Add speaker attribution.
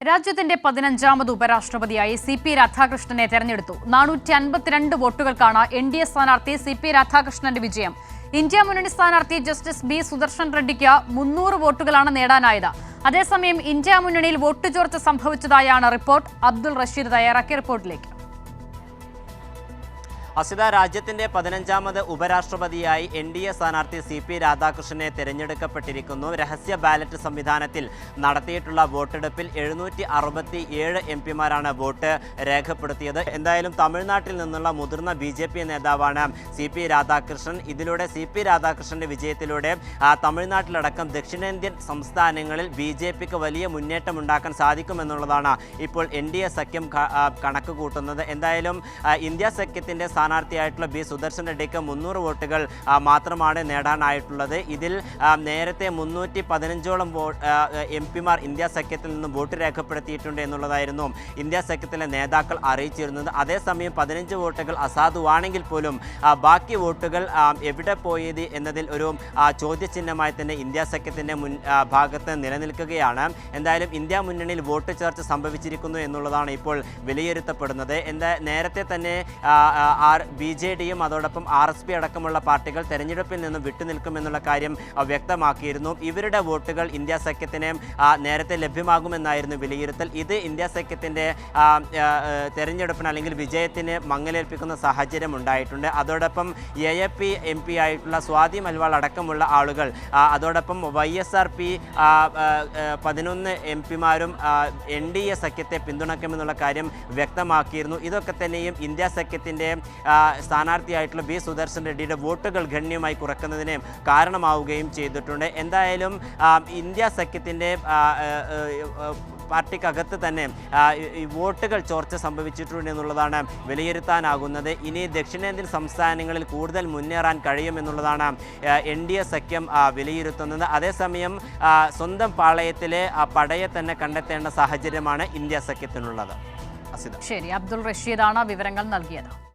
Speaker 1: രാജ്യത്തിന്റെ 15ാമത് ഉപരാഷ്ട്രപതിയായി സി.പി. രാധാകൃഷ്ണനെ തെരഞ്ഞെടുത്തു. 452 വോട്ടുകൾക്കാണ് എൻ.ഡി.എ സ്ഥാനാർത്ഥി സി.പി. രാധാകൃഷ്ണന്റെ വിജയം. ഇന്ത്യ മുന്നണി സ്ഥാനാർത്ഥി ജസ്റ്റിസ് ബി സുദർശൻ റെഡ്ഡിക്ക് 300 വോട്ടുകളാണ് നേടാനായത്. അതേസമയം ഇന്ത്യ മുന്നണിയിൽ വോട്ട് ചോർച്ച സംഭവിച്ചതായാണ് റിപ്പോർട്ട്. അബ്ദുൾ റഷീദ് തയ്യാറാക്കിയ റിപ്പോർട്ടിലേക്ക്.
Speaker 2: അസിത, രാജ്യത്തിന്റെ 15ാമത് ഉപരാഷ്ട്രപതിയായി എൻ.ഡി.എ സ്ഥാനാർത്ഥി സി.പി. രാധാകൃഷ്ണനെ തെരഞ്ഞെടുക്കപ്പെട്ടിരിക്കുന്നു. രഹസ്യ ബാലറ്റ് സംവിധാനത്തിൽ നടത്തിയിട്ടുള്ള വോട്ടെടുപ്പിൽ 767 എംപിമാരാണ് വോട്ട് രേഖപ്പെടുത്തിയത്. എന്തായാലും തമിഴ്നാട്ടിൽ നിന്നുള്ള മുതിർന്ന BJP നേതാവാണ് സി.പി. രാധാകൃഷ്ണൻ. ഇതിലൂടെ സി.പി. രാധാകൃഷ്ണന്റെ വിജയത്തിലൂടെ തമിഴ്നാട്ടിലടക്കം ദക്ഷിണേന്ത്യൻ സംസ്ഥാനങ്ങളിൽ BJPക്ക് വലിയ മുന്നേറ്റമുണ്ടാക്കാൻ സാധിക്കുമെന്നുള്ളതാണ് ഇപ്പോൾ എൻ.ഡി.എ സഖ്യം കണക്ക് കൂട്ടുന്നത്. എന്തായാലും ഇന്ത്യ സഖ്യത്തിന്റെ സ്ഥാനാർത്ഥിയായിട്ടുള്ള ബി സുദർശൻ റെഡ്ഡിക്ക് 300 വോട്ടുകൾ മാത്രമാണ് നേടാനായിട്ടുള്ളത്. ഇതിൽ നേരത്തെ 315ഓളം എംപിമാർ ഇന്ത്യ സഖ്യത്തിൽ നിന്നും വോട്ട് രേഖപ്പെടുത്തിയിട്ടുണ്ട് എന്നുള്ളതായിരുന്നു ഇന്ത്യ സഖ്യത്തിലെ നേതാക്കൾ അറിയിച്ചിരുന്നത്. അതേസമയം 15 വോട്ടുകൾ അസാധുവാണെങ്കിൽ പോലും ബാക്കി വോട്ടുകൾ എവിടെ പോയത് എന്നതിൽ ഒരു ചോദ്യചിഹ്നമായി തന്നെ ഇന്ത്യ സഖ്യത്തിൻ്റെ ഭാഗത്ത് നിലനിൽക്കുകയാണ്. എന്തായാലും ഇന്ത്യ മുന്നണിയിൽ വോട്ട് ചേർച്ച സംഭവിച്ചിരിക്കുന്നു എന്നുള്ളതാണ് ഇപ്പോൾ വിലയിരുത്തപ്പെടുന്നത്. നേരത്തെ തന്നെ BJDയും അതോടൊപ്പം RSP അടക്കമുള്ള പാർട്ടികൾ തെരഞ്ഞെടുപ്പിൽ നിന്നും വിട്ടുനിൽക്കുമെന്നുള്ള കാര്യം വ്യക്തമാക്കിയിരുന്നു. ഇവരുടെ വോട്ടുകൾ ഇന്ത്യ സഖ്യത്തിന് നേരത്തെ ലഭ്യമാകുമെന്നായിരുന്നു വിലയിരുത്തൽ. ഇത് ഇന്ത്യ സഖ്യത്തിൻ്റെ തെരഞ്ഞെടുപ്പിന് അല്ലെങ്കിൽ വിജയത്തിന് മങ്ങലേൽപ്പിക്കുന്ന സാഹചര്യം ഉണ്ടായിട്ടുണ്ട്. അതോടൊപ്പം AAP MP ആയിട്ടുള്ള സ്വാതി മൽവാൾ അടക്കമുള്ള ആളുകൾ, അതോടൊപ്പം YSRP 11 എംപിമാരും NDA സഖ്യത്തെ പിന്തുണയ്ക്കുമെന്നുള്ള കാര്യം വ്യക്തമാക്കിയിരുന്നു. ഇതൊക്കെ തന്നെയും ഇന്ത്യ സഖ്യത്തിൻ്റെ സ്ഥാനാർത്ഥിയായിട്ടുള്ള ബി സുദർശൻ റെഡ്ഡിയുടെ വോട്ടുകൾ ഗണ്യമായി കുറയ്ക്കുന്നതിന് കാരണമാവുകയും ചെയ്തിട്ടുണ്ട്. എന്തായാലും ഇന്ത്യ സഖ്യത്തിൻ്റെ പാർട്ടിക്കകത്ത് തന്നെ വോട്ടുകൾ ചോർച്ച സംഭവിച്ചിട്ടുണ്ട് എന്നുള്ളതാണ് വിലയിരുത്താനാകുന്നത്. ഇനി ദക്ഷിണേന്ത്യൻ സംസ്ഥാനങ്ങളിൽ കൂടുതൽ മുന്നേറാൻ കഴിയുമെന്നുള്ളതാണ് NDA സഖ്യം വിലയിരുത്തുന്നത്. അതേസമയം സ്വന്തം പാളയത്തിലെ പടയെ തന്നെ കണ്ടെത്തേണ്ട സാഹചര്യമാണ് ഇന്ത്യ സഖ്യത്തിനുള്ളത്.
Speaker 1: ശരി, അബ്ദുൾ റഷീദാണ് വിവരങ്ങൾ നൽകിയത്.